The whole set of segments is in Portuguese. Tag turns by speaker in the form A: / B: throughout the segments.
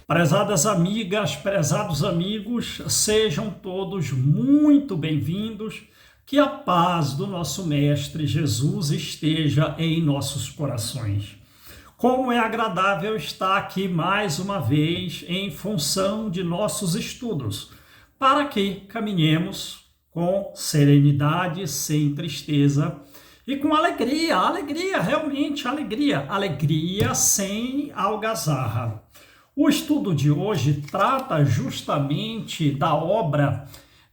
A: Prezadas amigas, prezados amigos, sejam todos muito bem-vindos. Que a paz do nosso Mestre Jesus esteja em nossos corações. Como é agradável estar aqui mais uma vez em função de nossos estudos, para que caminhemos com serenidade, sem tristeza e com alegria, realmente alegria sem algazarra. O estudo de hoje trata justamente da obra,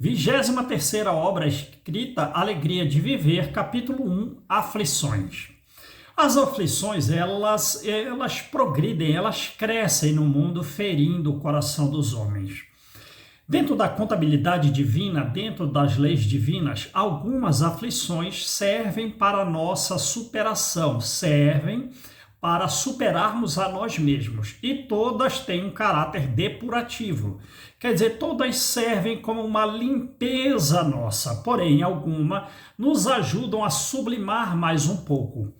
A: 23ª obra escrita, Alegria de Viver, capítulo 1, Aflições. As aflições, elas progridem, elas crescem no mundo, ferindo o coração dos homens. Dentro da contabilidade divina, dentro das leis divinas, algumas aflições servem para a nossa superação, servem para superarmos a nós mesmos. E todas têm um caráter depurativo. Quer dizer, todas servem como uma limpeza nossa, porém, algumas nos ajudam a sublimar mais um pouco.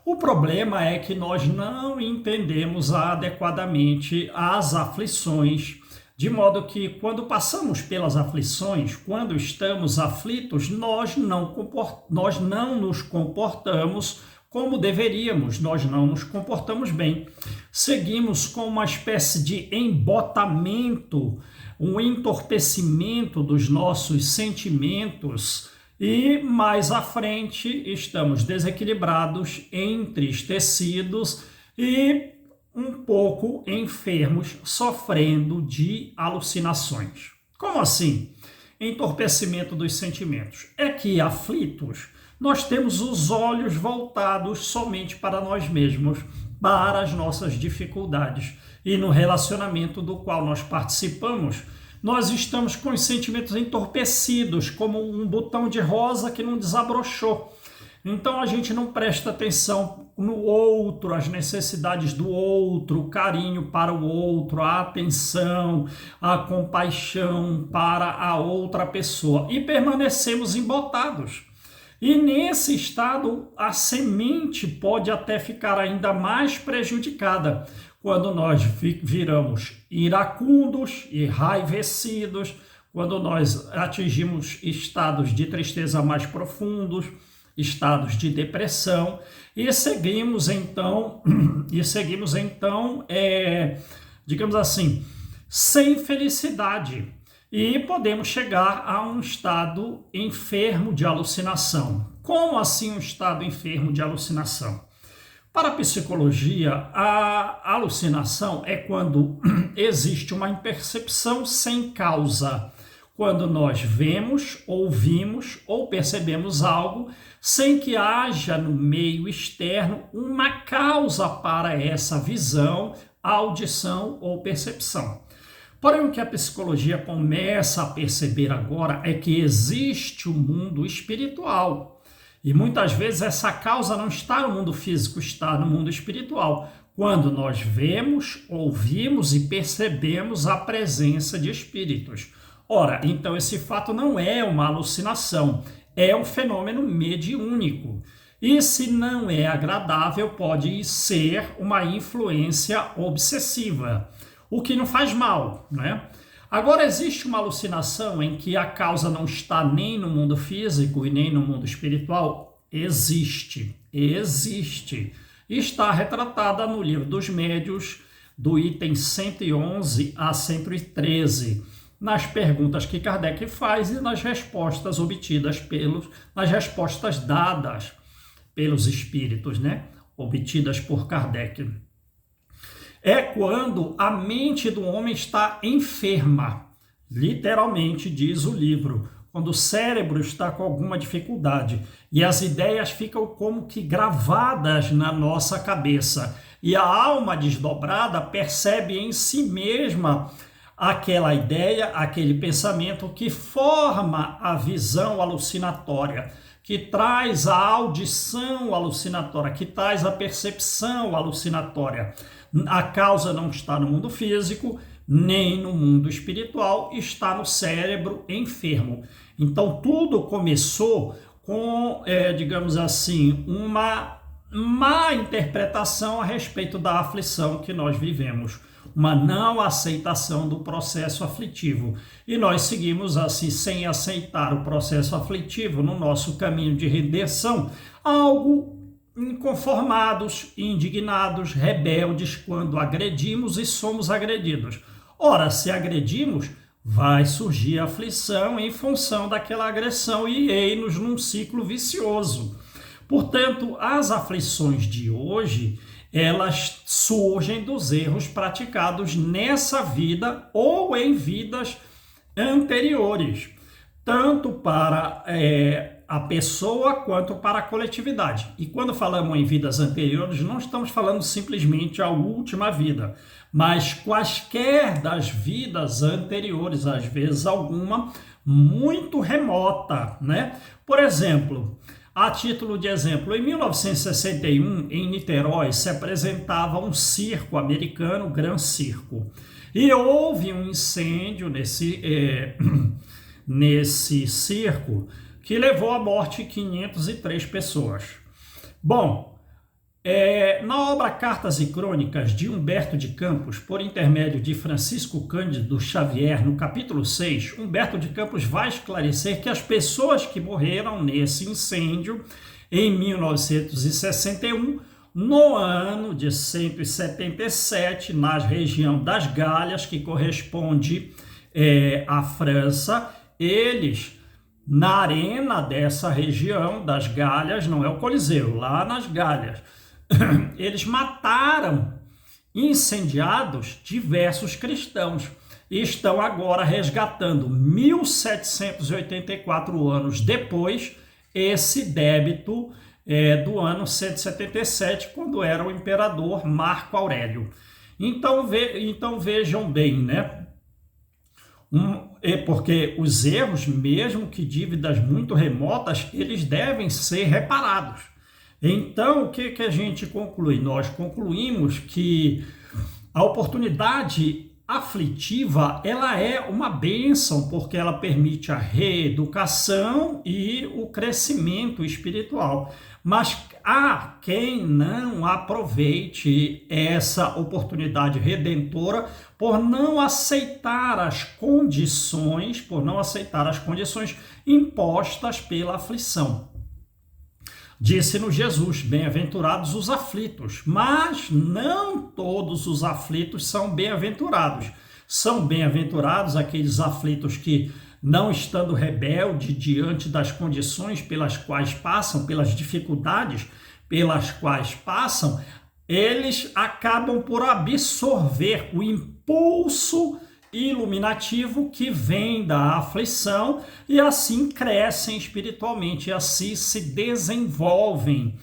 A: O problema é que nós não entendemos adequadamente as aflições, de modo que quando passamos pelas aflições, quando estamos aflitos, nós não nos comportamos como deveríamos, nós não nos comportamos bem. Seguimos com uma espécie de embotamento, um entorpecimento dos nossos sentimentos e mais à frente estamos desequilibrados, entristecidos e um pouco enfermos, sofrendo de alucinações. Como assim? Entorpecimento dos sentimentos. É que aflitos, nós temos os olhos voltados somente para nós mesmos, para as nossas dificuldades. E no relacionamento do qual nós participamos, nós estamos com os sentimentos entorpecidos, como um botão de rosa que não desabrochou. Então a gente não presta atenção no outro, as necessidades do outro, o carinho para o outro, a atenção, a compaixão para a outra pessoa. E permanecemos embotados. E nesse estado, a semente pode até ficar ainda mais prejudicada, quando nós viramos iracundos, enraivecidos, quando nós atingimos estados de tristeza mais profundos, estados de depressão, e seguimos então, digamos assim, sem felicidade. E podemos chegar a um estado enfermo de alucinação. Como assim um estado enfermo de alucinação? Para a psicologia, a alucinação é quando existe uma impercepção sem causa. Quando nós vemos, ouvimos ou percebemos algo sem que haja no meio externo uma causa para essa visão, audição ou percepção. Porém, o que a psicologia começa a perceber agora é que existe o mundo espiritual. E muitas vezes essa causa não está no mundo físico, está no mundo espiritual. Quando nós vemos, ouvimos e percebemos a presença de espíritos. Ora, então esse fato não é uma alucinação, é um fenômeno mediúnico. E se não é agradável, pode ser uma influência obsessiva. O que não faz mal, né? Agora, existe uma alucinação em que a causa não está nem no mundo físico e nem no mundo espiritual? Existe. Está retratada no Livro dos Médiuns, do item 111 a 113, nas perguntas que Kardec faz e nas respostas obtidas nas respostas dadas pelos espíritos, né? Obtidas por Kardec. É quando a mente do homem está enferma, literalmente diz o livro, quando o cérebro está com alguma dificuldade e as ideias ficam como que gravadas na nossa cabeça e a alma desdobrada percebe em si mesma aquela ideia, aquele pensamento que forma a visão alucinatória, que traz a audição alucinatória, que traz a percepção alucinatória. A causa não está no mundo físico, nem no mundo espiritual, está no cérebro enfermo. Então, tudo começou com, digamos assim, uma má interpretação a respeito da aflição que nós vivemos. uma não aceitação do processo aflitivo. E nós seguimos assim, sem aceitar o processo aflitivo no nosso caminho de redenção, algo inconformados, indignados, rebeldes quando agredimos e somos agredidos. Ora, se agredimos, vai surgir aflição em função daquela agressão e eis-nos num ciclo vicioso. Portanto, as aflições de hoje, elas surgem dos erros praticados nessa vida ou em vidas anteriores, tanto para a pessoa quanto para a coletividade. E quando falamos em vidas anteriores, não estamos falando simplesmente a última vida, mas quaisquer das vidas anteriores, às vezes alguma muito remota, né? Por exemplo, a título de exemplo, em 1961, em Niterói, se apresentava um circo americano, Gran Circo, e houve um incêndio nesse circo, que levou à morte 503 pessoas. Bom, na obra Cartas e Crônicas de Humberto de Campos, por intermédio de Francisco Cândido Xavier, no capítulo 6, Humberto de Campos vai esclarecer que as pessoas que morreram nesse incêndio em 1961, no ano de 177, na região das Galhas, que corresponde à França, eles, na arena dessa região das Galhas, não é o Coliseu, lá nas Galhas, eles mataram, incendiados, diversos cristãos e estão agora resgatando, 1784 anos depois, esse débito do ano 177, quando era o imperador Marco Aurélio. Então vejam bem, né? Porque os erros, mesmo que dívidas muito remotas, eles devem ser reparados. Então, o que a gente conclui? Nós concluímos que a oportunidade aflitiva, ela é uma bênção, porque ela permite a reeducação e o crescimento espiritual. Mas há quem não aproveite essa oportunidade redentora por não aceitar as condições, impostas pela aflição. Disse-nos Jesus, bem-aventurados os aflitos, mas não todos os aflitos são bem-aventurados. São bem-aventurados aqueles aflitos que, não estando rebelde diante das condições pelas quais passam, pelas dificuldades pelas quais passam, eles acabam por absorver o impulso iluminativo que vem da aflição e assim crescem espiritualmente, e assim se desenvolvem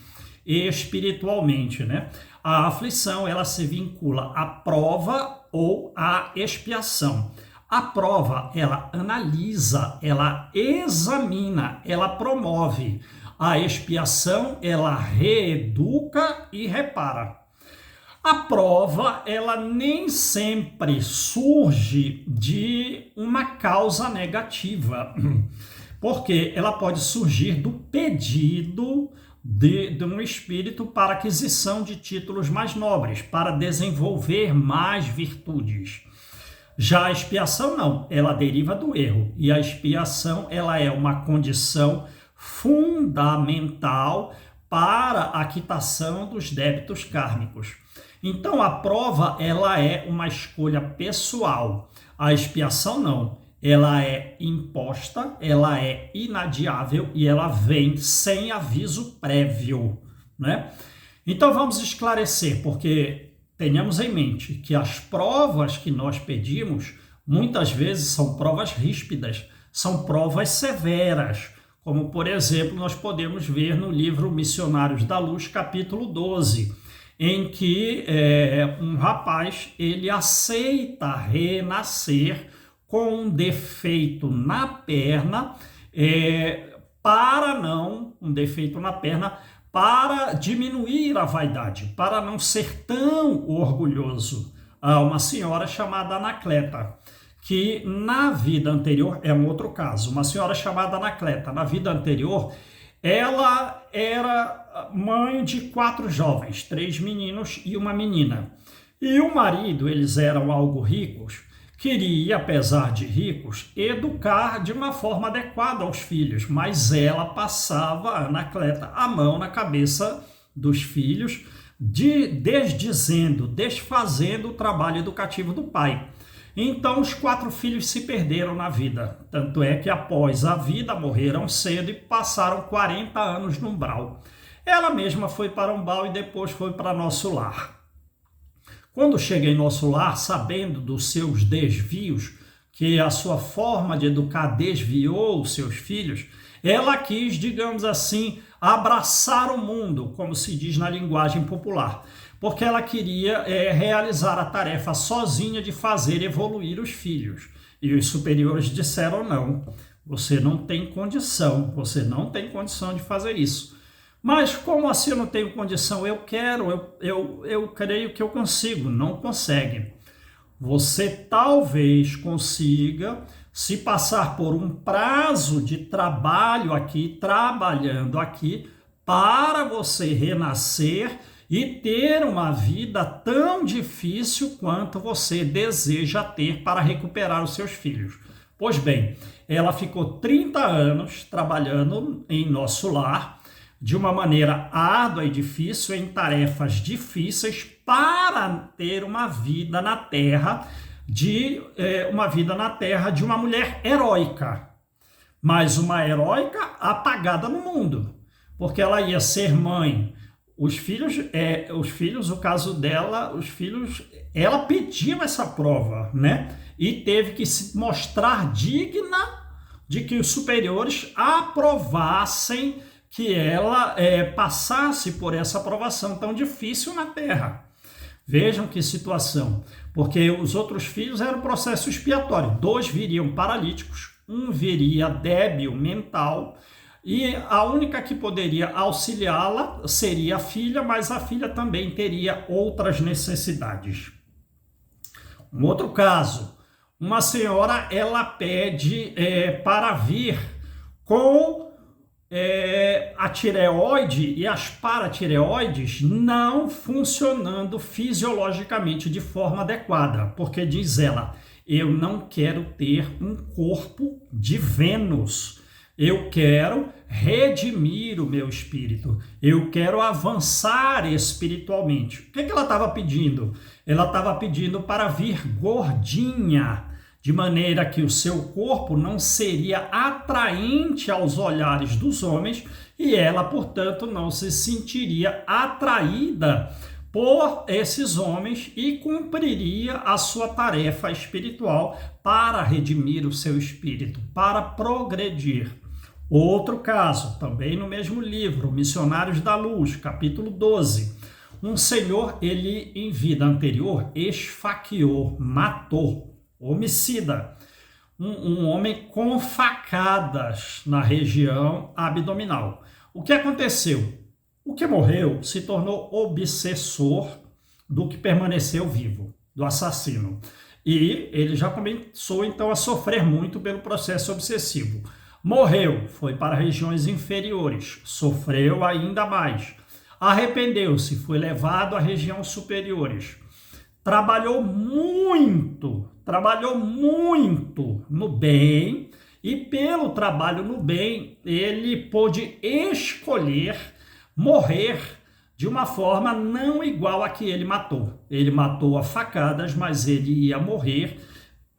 A: espiritualmente, né? A aflição, ela se vincula à prova ou à expiação. A prova, ela analisa, ela examina, ela promove. A expiação, ela reeduca e repara. A prova, ela nem sempre surge de uma causa negativa, porque ela pode surgir do pedido de um espírito para aquisição de títulos mais nobres, para desenvolver mais virtudes. Já a expiação não, ela deriva do erro, e a expiação, ela é uma condição fundamental para a quitação dos débitos kármicos. Então, a prova, ela é uma escolha pessoal. A expiação, não. Ela é imposta, ela é inadiável e ela vem sem aviso prévio, né? Então, vamos esclarecer, porque tenhamos em mente que as provas que nós pedimos, muitas vezes são provas ríspidas, são provas severas, como, por exemplo, nós podemos ver no livro Missionários da Luz, capítulo 12, em que um rapaz, ele aceita renascer com um defeito na perna, para diminuir a vaidade, para não ser tão orgulhoso. Há uma senhora chamada Anacleta, que na vida anterior, é um outro caso, uma senhora chamada Anacleta, na vida anterior, ela era mãe de 4 jovens, 3 meninos e uma menina. E o marido, eles eram algo ricos, queria, apesar de ricos, educar de uma forma adequada aos filhos, mas ela passava, a Anacleta, a mão na cabeça dos filhos, desdizendo, desfazendo o trabalho educativo do pai. Então os 4 filhos se perderam na vida, tanto é que após a vida morreram cedo e passaram 40 anos no umbral. Ela mesma foi para o umbral e depois foi para nosso lar. Quando chega em nosso lar, sabendo dos seus desvios, que a sua forma de educar desviou os seus filhos, ela quis, digamos assim, abraçar o mundo, como se diz na linguagem popular, porque ela queria realizar a tarefa sozinha de fazer evoluir os filhos. E os superiores disseram: não, você não tem condição de fazer isso. Mas como assim eu não tenho condição? Eu creio que eu consigo. Não consegue. Você talvez consiga, se passar por um prazo de trabalho aqui, trabalhando aqui, para você renascer e ter uma vida tão difícil quanto você deseja ter para recuperar os seus filhos. Pois bem, ela ficou 30 anos trabalhando em nosso lar, de uma maneira árdua e difícil, em tarefas difíceis, para ter uma vida na terra de uma mulher heróica, mas uma heróica apagada no mundo, porque ela ia ser mãe. Os filhos, o caso dela, ela pediu essa prova, né? E teve que se mostrar digna de que os superiores aprovassem que ela passasse por essa aprovação tão difícil na Terra. Vejam que situação, porque os outros filhos eram processo expiatório. 2 viriam paralíticos, 1 viria débil mental, e a única que poderia auxiliá-la seria a filha, mas a filha também teria outras necessidades. Um outro caso, uma senhora, ela pede para vir com a tireoide e as paratireoides não funcionando fisiologicamente de forma adequada, porque diz ela: eu não quero ter um corpo de Vênus, eu quero redimir o meu espírito, eu quero avançar espiritualmente. O que ela estava pedindo? Ela estava pedindo para vir gordinha, de maneira que o seu corpo não seria atraente aos olhares dos homens e ela, portanto, não se sentiria atraída por esses homens e cumpriria a sua tarefa espiritual para redimir o seu espírito, para progredir. Outro caso, também no mesmo livro, Missionários da Luz, capítulo 12. Um senhor, ele em vida anterior esfaqueou, matou, homicida, um homem com facadas na região abdominal. O que aconteceu? O que morreu se tornou obsessor do que permaneceu vivo, do assassino. E ele já começou então a sofrer muito pelo processo obsessivo. Morreu, foi para regiões inferiores, sofreu ainda mais. Arrependeu-se, foi levado a regiões superiores. Trabalhou muito no bem, e pelo trabalho no bem, ele pôde escolher morrer de uma forma não igual a que ele matou. Ele matou a facadas, mas ele ia morrer,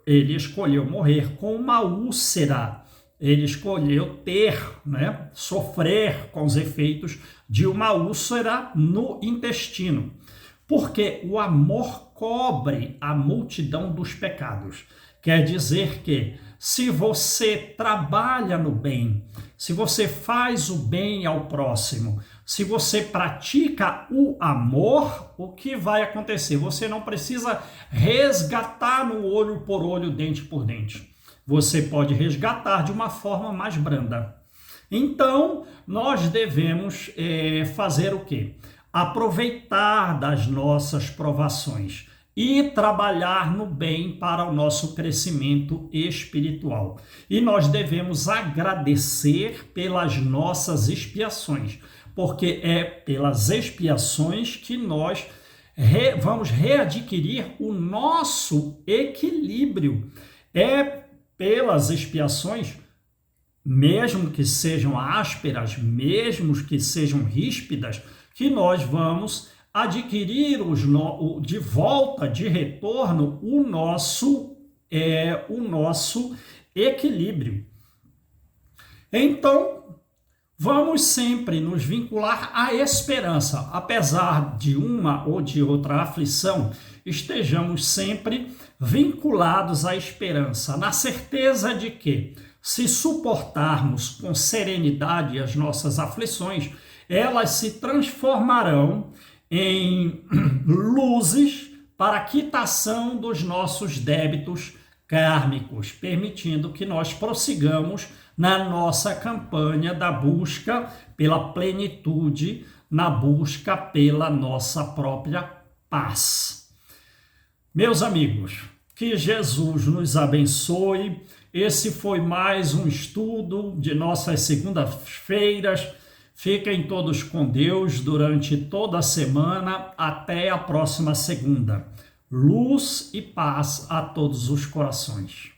A: ele escolheu morrer com uma úlcera. Ele escolheu sofrer com os efeitos de uma úlcera no intestino. Porque o amor cobre a multidão dos pecados. Quer dizer que se você trabalha no bem, se você faz o bem ao próximo, se você pratica o amor, o que vai acontecer? Você não precisa resgatar no olho por olho, dente por dente. Você pode resgatar de uma forma mais branda. Então, nós devemos fazer o quê? Aproveitar das nossas provações e trabalhar no bem para o nosso crescimento espiritual. E nós devemos agradecer pelas nossas expiações, porque é pelas expiações que nós vamos readquirir o nosso equilíbrio. É pelas expiações, mesmo que sejam ásperas, mesmo que sejam ríspidas, que nós vamos adquirir de volta, de retorno, o nosso equilíbrio. Então, vamos sempre nos vincular à esperança. Apesar de uma ou de outra aflição, estejamos sempre vinculados à esperança, na certeza de que, se suportarmos com serenidade as nossas aflições, elas se transformarão em luzes para a quitação dos nossos débitos kármicos, permitindo que nós prossigamos na nossa campanha da busca pela plenitude, na busca pela nossa própria paz. Meus amigos, que Jesus nos abençoe. Esse foi mais um estudo de nossas segundas-feiras. Fiquem todos com Deus durante toda a semana. Até a próxima segunda. Luz e paz a todos os corações.